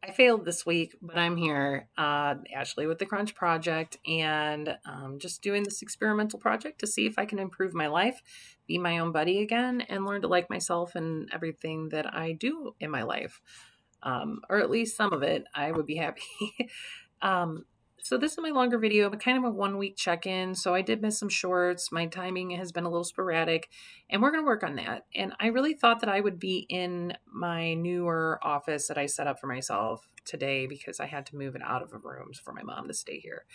I failed this week, but I'm here, Ashley, with the Crunch Project, and just doing this experimental project to see if I can improve my life, be my own buddy again, and learn to like myself and everything that I do in my life, or at least some of it. I would be happy. um, so this is my longer video, but kind of a 1 week check-in. So I did miss some shorts. My timing has been a little sporadic, and we're going to work on that. And I really thought that I would be in my newer office that I set up for myself today because I had to move it out of a room for my mom to stay here.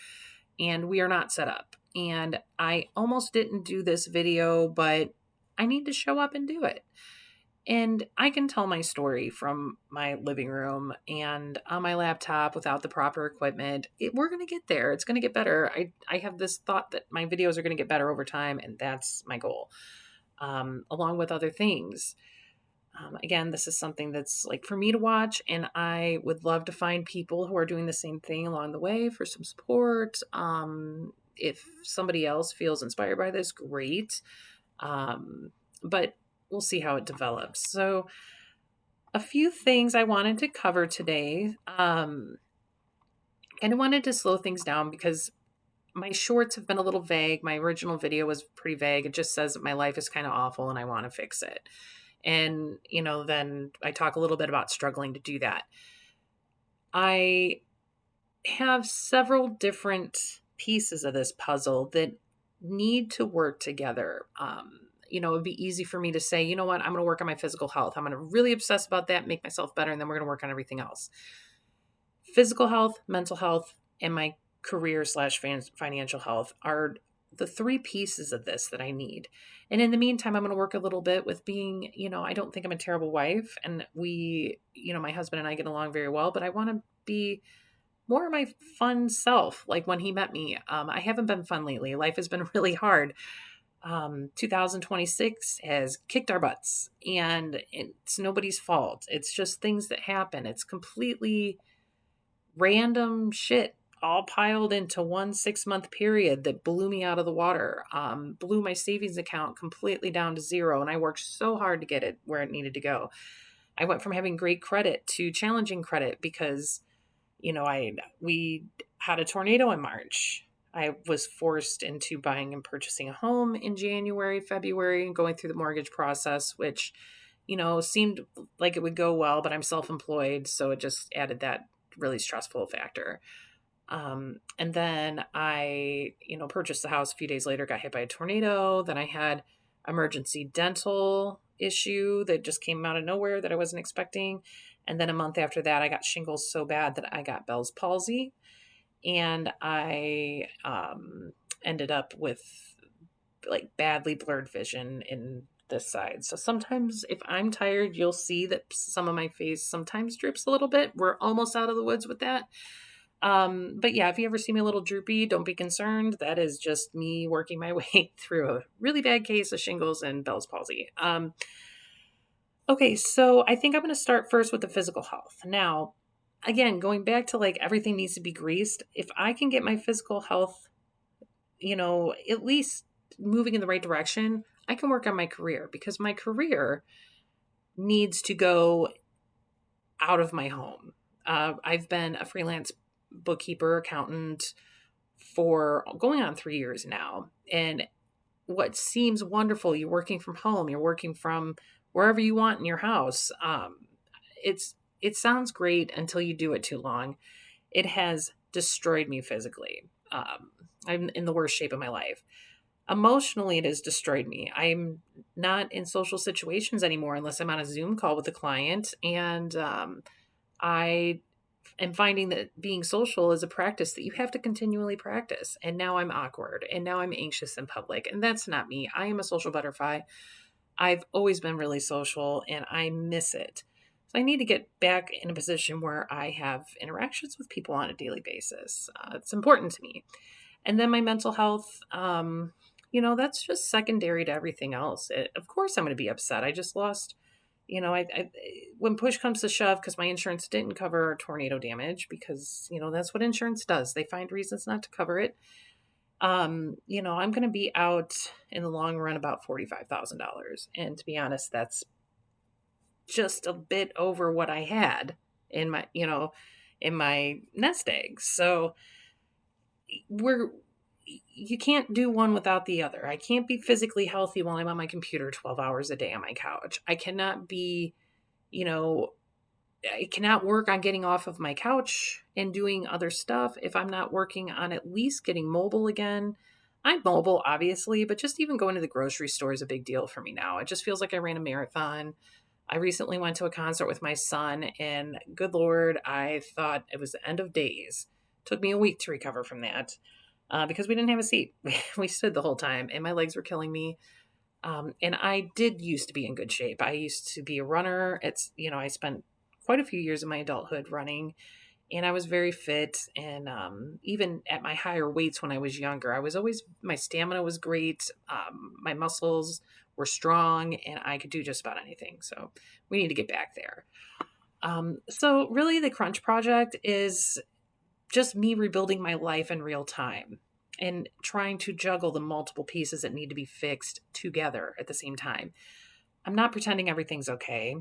And we are not set up. And I almost didn't do this video, but I need to show up and do it. And I can tell my story from my living room and on my laptop without the proper equipment. We're going to get there. It's going to get better. I have this thought that my videos are going to get better over time, and that's my goal, along with other things. Again, this is something that's like for me to watch, and I would love to find people who are doing the same thing along the way for some support. If somebody else feels inspired by this, great. But we'll see how it develops. So, a few things I wanted to cover today. And I wanted to slow things down because my shorts have been a little vague. My original video was pretty vague. It just says that my life is kind of awful and I want to fix it. And, then I talk a little bit about struggling to do that. I have several different pieces of this puzzle that need to work together. It'd be easy for me to say, you know what, I'm going to work on my physical health. I'm going to really obsess about that, make myself better, and then we're going to work on everything else. Physical health, mental health, and my career slash financial health are the three pieces of this that I need. And in the meantime, I'm going to work a little bit with being, I don't think I'm a terrible wife. And my husband and I get along very well, but I want to be more of my fun self. Like when he met me, I haven't been fun lately. Life has been really hard. 2026 has kicked our butts, and it's nobody's fault. It's just things that happen. It's completely random shit all piled into one 6 month period that blew me out of the water, blew my savings account completely down to zero. And I worked so hard to get it where it needed to go. I went from having great credit to challenging credit because, we had a tornado in March. I was forced into buying and purchasing a home in January, February, and going through the mortgage process, which, seemed like it would go well, but I'm self employed. So it just added that really stressful factor. And then I, purchased the house a few days later, got hit by a tornado. Then I had emergency dental issue that just came out of nowhere that I wasn't expecting. And then a month after that, I got shingles so bad that I got Bell's palsy. And I ended up with like badly blurred vision in this side. So sometimes if I'm tired, you'll see that some of my face sometimes drips a little bit. We're almost out of the woods with that. But yeah, if you ever see me a little droopy, don't be concerned. That is just me working my way through a really bad case of shingles and Bell's palsy. Okay, so I think I'm going to start first with the physical health. Now, again, going back to like everything needs to be greased. If I can get my physical health, at least moving in the right direction, I can work on my career because my career needs to go out of my home. I've been a freelance bookkeeper, accountant for going on 3 years now. And what seems wonderful, you're working from home, you're working from wherever you want in your house. It sounds great until you do it too long. It has destroyed me physically. I'm in the worst shape of my life. Emotionally, it has destroyed me. I'm not in social situations anymore unless I'm on a Zoom call with a client. And I am finding that being social is a practice that you have to continually practice. And now I'm awkward and now I'm anxious in public. And that's not me. I am a social butterfly. I've always been really social and I miss it. So I need to get back in a position where I have interactions with people on a daily basis. It's important to me. And then my mental health, that's just secondary to everything else. Of course, I'm going to be upset. I just lost, when push comes to shove, because my insurance didn't cover tornado damage, because, that's what insurance does. They find reasons not to cover it. I'm going to be out in the long run about $45,000. And to be honest, that's just a bit over what I had in my, in my nest eggs. So we're you can't do one without the other. I can't be physically healthy while I'm on my computer 12 hours a day on my couch. I cannot be, you know, I cannot work on getting off of my couch and doing other stuff if I'm not working on at least getting mobile again. I'm mobile, obviously, but just even going to the grocery store is a big deal for me now. It just feels like I ran a marathon. I recently went to a concert with my son, and good Lord, I thought it was the end of days. Took me a week to recover from that because we didn't have a seat. We stood the whole time, and my legs were killing me. And I did used to be in good shape. I used to be a runner. I spent quite a few years of my adulthood running, and I was very fit. And even at my higher weights when I was younger, my stamina was great. My muscles were strong, and I could do just about anything. So we need to get back there. So really, the Crunch Project is just me rebuilding my life in real time and trying to juggle the multiple pieces that need to be fixed together at the same time. I'm not pretending everything's okay.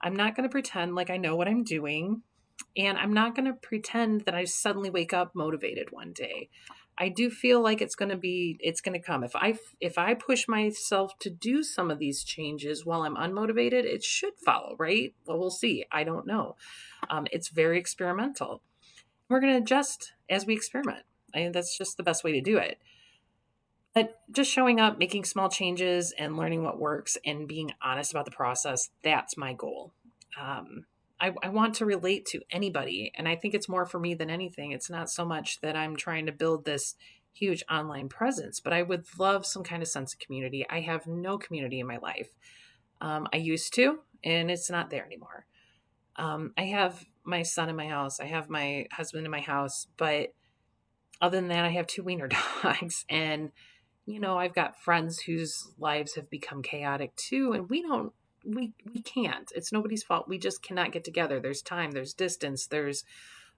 I'm not going to pretend like I know what I'm doing. And I'm not going to pretend that I suddenly wake up motivated one day. I do feel like it's going to come. If I push myself to do some of these changes while I'm unmotivated, it should follow, right? Well, we'll see. I don't know. It's very experimental. We're going to adjust as we experiment. That's just the best way to do it. But just showing up, making small changes, and learning what works and being honest about the process, that's my goal. Um, I want to relate to anybody. And I think it's more for me than anything. It's not so much that I'm trying to build this huge online presence, but I would love some kind of sense of community. I have no community in my life. I used to, and it's not there anymore. I have my son in my house, I have my husband in my house, but other than that, I have two wiener dogs. And I've got friends whose lives have become chaotic too, and we can't. It's nobody's fault. We just cannot get together. There's time, there's distance, there's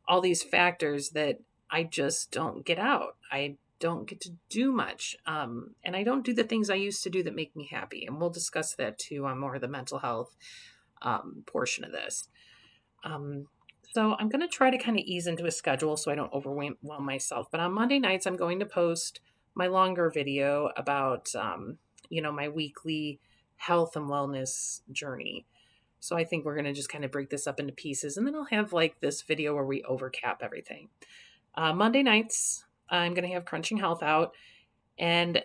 all these factors that I just don't get out. I don't get to do much. And I don't do the things I used to do that make me happy. And we'll discuss that too on more of the mental health portion of this. Um, so I'm going to try to kind of ease into a schedule so I don't overwhelm myself. But on Monday nights, I'm going to post my longer video about, my weekly health and wellness journey. So I think we're going to just kind of break this up into pieces. And then I'll have like this video where we overcap everything. Monday nights, I'm going to have Crunching Health out. And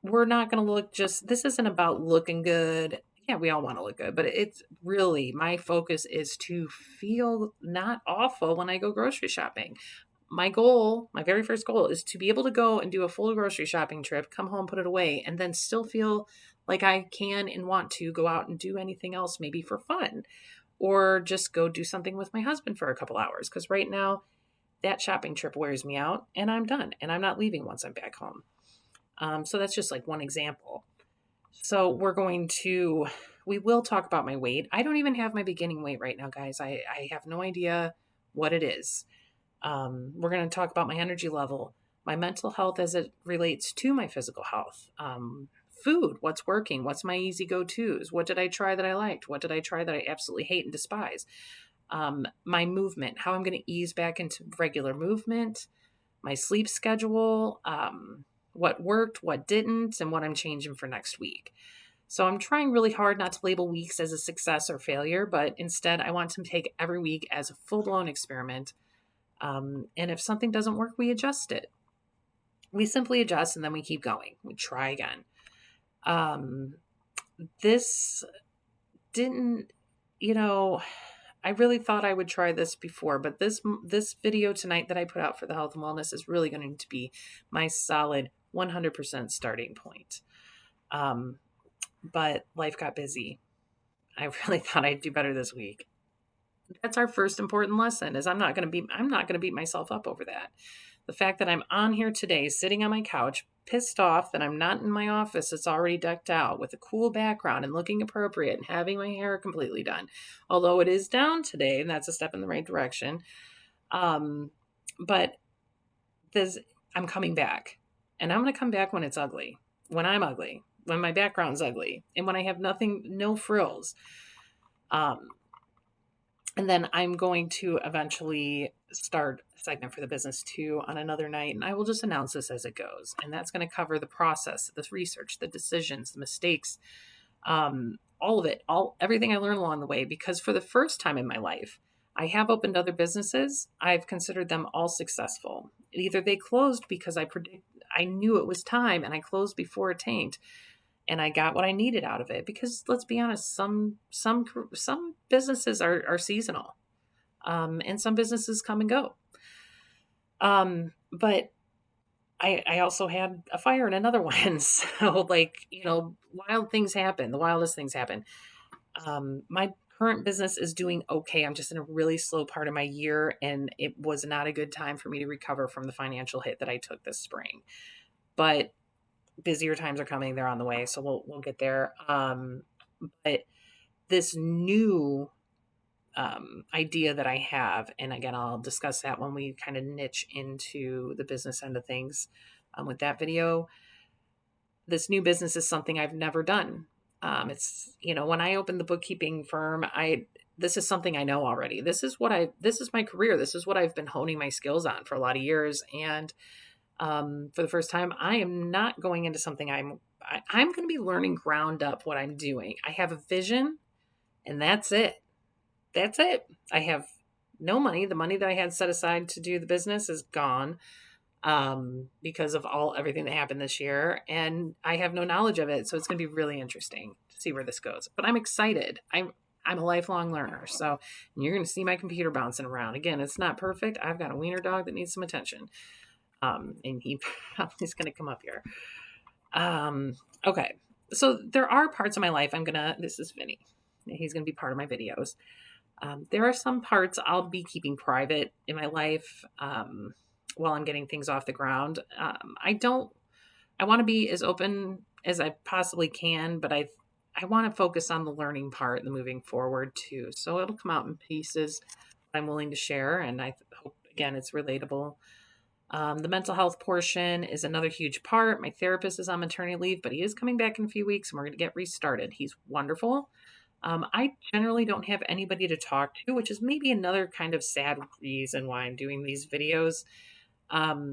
we're not going to this isn't about looking good. Yeah, we all want to look good, but it's really my focus is to feel not awful when I go grocery shopping. My very first goal is to be able to go and do a full grocery shopping trip, come home, put it away, and then still feel like I can and want to go out and do anything else, maybe for fun, or just go do something with my husband for a couple hours. Because right now, that shopping trip wears me out and I'm done and I'm not leaving once I'm back home. So that's just like one example. So we will talk about my weight. I don't even have my beginning weight right now, guys. I have no idea what it is. We're going to talk about my energy level, my mental health as it relates to my physical health, food, what's working, what's my easy go-tos, what did I try that I liked, what did I try that I absolutely hate and despise, my movement, how I'm going to ease back into regular movement, my sleep schedule, what worked, what didn't, and what I'm changing for next week. So I'm trying really hard not to label weeks as a success or failure, but instead I want to take every week as a full-blown experiment. And if something doesn't work, we adjust it. We simply adjust and then we keep going. We try again. This didn't, I really thought I would try this before, but this video tonight that I put out for the health and wellness is really going to be my solid 100% starting point. But life got busy. I really thought I'd do better this week. That's our first important lesson is I'm not going to beat myself up over that. The fact that I'm on here today, sitting on my couch, pissed off that I'm not in my office that's already decked out with a cool background and looking appropriate and having my hair completely done. Although it is down today, and that's a step in the right direction. But I'm coming back. And I'm going to come back when it's ugly, when I'm ugly, when my background's ugly, and when I have no frills. And then I'm going to eventually start a segment for the business too on another night. And I will just announce this as it goes. And that's going to cover the process, the research, the decisions, the mistakes, all of it, everything I learned along the way. Because for the first time in my life, I have opened other businesses. I've considered them all successful. Either they closed because I knew it was time and I closed before it tanked, and I got what I needed out of it. Because let's be honest, some businesses are seasonal, and some businesses come and go. But I also had a fire in another one, so like wild things happen. The wildest things happen. My current business is doing okay. I'm just in a really slow part of my year, and it was not a good time for me to recover from the financial hit that I took this spring. But busier times are coming; they're on the way, so we'll get there. But this new idea that I have, and again, I'll discuss that when we kind of niche into the business end of things with that video. This new business is something I've never done. It's when I opened the bookkeeping firm, this is something I know already. This is my career. This is what I've been honing my skills on for a lot of years. And for the first time, I am not going into something I'm going to be learning ground up what I'm doing. I have a vision, and that's it. That's it. I have no money. The money that I had set aside to do the business is gone, because of everything that happened this year, and I have no knowledge of it. So it's going to be really interesting to see where this goes. But I'm excited. I'm a lifelong learner, so you're going to see my computer bouncing around. Again, it's not perfect. I've got a wiener dog that needs some attention, and he probably is going to come up here. Okay, so there are parts of my life This is Vinny. He's going to be part of my videos. There are some parts I'll be keeping private in my life, while I'm getting things off the ground. I want to be as open as I possibly can, but I want to focus on the learning part and the moving forward too. So it'll come out in pieces I'm willing to share, and I hope again it's relatable. The mental health portion is another huge part. My therapist is on maternity leave, but he is coming back in a few weeks and we're going to get restarted. He's wonderful. I generally don't have anybody to talk to, which is maybe another kind of sad reason why I'm doing these videos.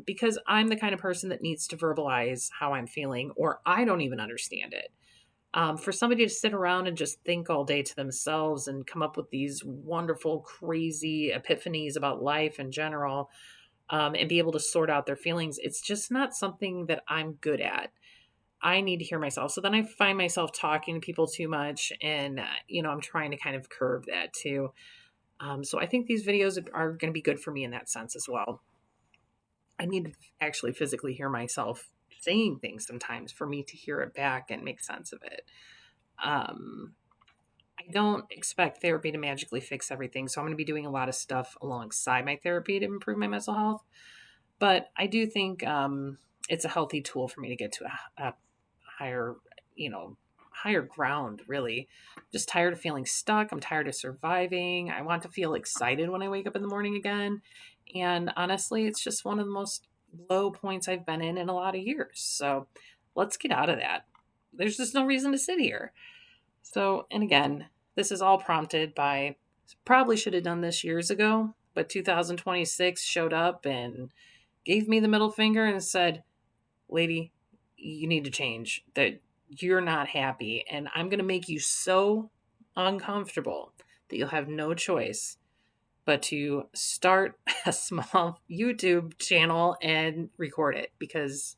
Because I'm the kind of person that needs to verbalize how I'm feeling, or I don't even understand it. For somebody to sit around and just think all day to themselves and come up with these wonderful, crazy epiphanies about life in general, and be able to sort out their feelings, it's just not something that I'm good at. I need to hear myself. So then I find myself talking to people too much, and I'm trying to kind of curb that too. So I think these videos are going to be good for me in that sense as well. I need to actually physically hear myself saying things sometimes for me to hear it back and make sense of it. Um, I don't expect therapy to magically fix everything, so I'm going to be doing a lot of stuff alongside my therapy to improve my mental health. But I do think it's a healthy tool for me to get to a higher, you know, higher ground, really. I'm just tired of feeling stuck. I'm tired of surviving. I want to feel excited when I wake up in the morning again. And honestly, it's just one of the most low points I've been in a lot of years. So let's get out of that. There's just no reason to sit here. So, and again, this is all prompted by probably should have done this years ago, but 2026 showed up and gave me the middle finger and said, lady, you need to change. That you're not happy, and I'm going to make you so uncomfortable that you'll have no choice but to start a small YouTube channel and record it, because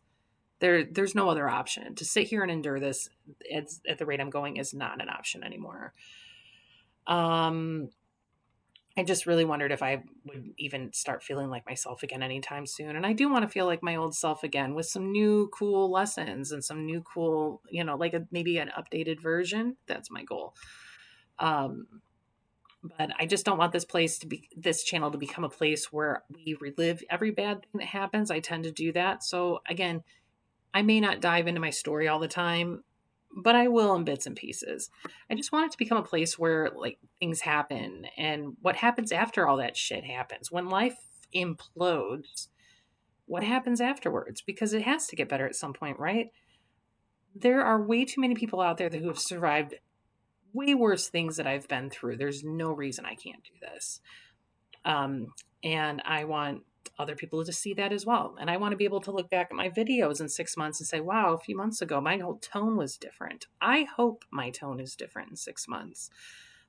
there's no other option. To sit here and endure this at the rate I'm going is not an option anymore. I just really wondered if I would even start feeling like myself again anytime soon. And I do want to feel like my old self again with some new cool lessons and some new cool, like maybe an updated version. That's my goal. But I just don't want this channel to become a place where we relive every bad thing that happens. I tend to do that. So again, I may not dive into my story all the time, but I will in bits and pieces. I just want it to become a place where like things happen, and what happens after all that shit happens. When life implodes, what happens afterwards? Because it has to get better at some point, right? There are way too many people out there who have survived way worse things that I've been through. There's no reason I can't do this. Um, and I want other people to see that as well. And I want to be able to look back at my videos in 6 months and say, wow, a few months ago, my whole tone was different. I hope my tone is different in 6 months.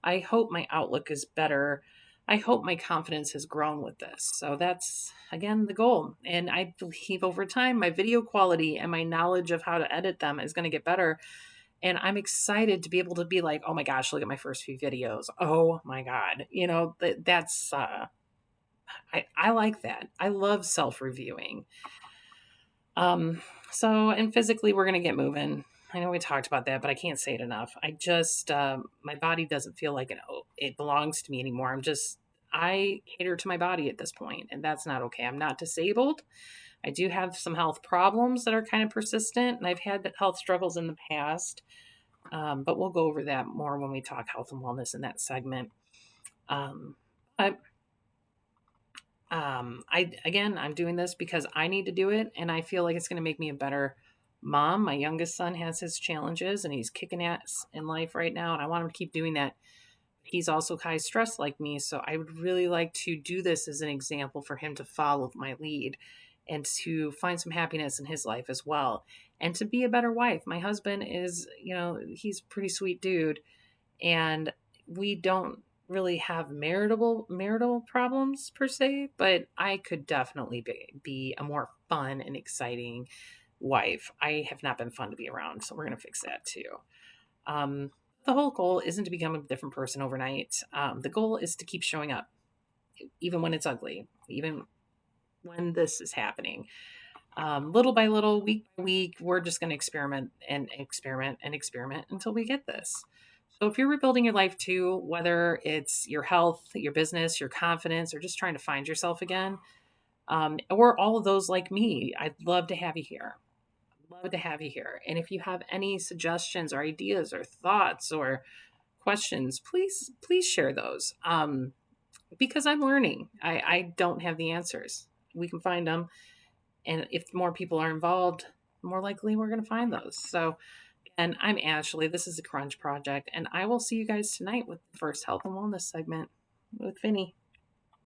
I hope my outlook is better. I hope my confidence has grown with this. So that's, again, the goal. And I believe over time, my video quality and my knowledge of how to edit them is going to get better. And I'm excited to be able to be like, oh my gosh, look at my first few videos. Oh my God. That's, I like that. I love self reviewing. Um, and physically, we're going to get moving. I know we talked about that, but I can't say it enough. I just, my body doesn't feel like it belongs to me anymore. I cater to my body at this point, and that's not okay. I'm not disabled. I do have some health problems that are kind of persistent, and I've had health struggles in the past. But we'll go over that more when we talk health and wellness in that segment. Um, but I'm doing this because I need to do it, and I feel like it's going to make me a better mom. My youngest son has his challenges, and he's kicking ass in life right now, and I want him to keep doing that. He's also high stress like me, so I would really like to do this as an example for him to follow my lead and to find some happiness in his life as well, and to be a better wife. My husband is, he's a pretty sweet dude, and we don't really have marital problems per se, but I could definitely be a more fun and exciting wife. I have not been fun to be around, so we're going to fix that too. um, the whole goal isn't to become a different person overnight. The goal is to keep showing up even when it's ugly, even when this is happening. Little by little, week by week, we're just going to experiment and experiment and experiment until we get this. So if you're rebuilding your life too, whether it's your health, your business, your confidence, or just trying to find yourself again, or all of those like me, I'd love to have you here. Love to have you here. And if you have any suggestions or ideas or thoughts or questions, please share those. Because I'm learning. I don't have the answers. We can find them, and if more people are involved, more likely we're going to find those. So, and I'm Ashley. This is the Crunch Project, and I will see you guys tonight with the first health and wellness segment with Vinny.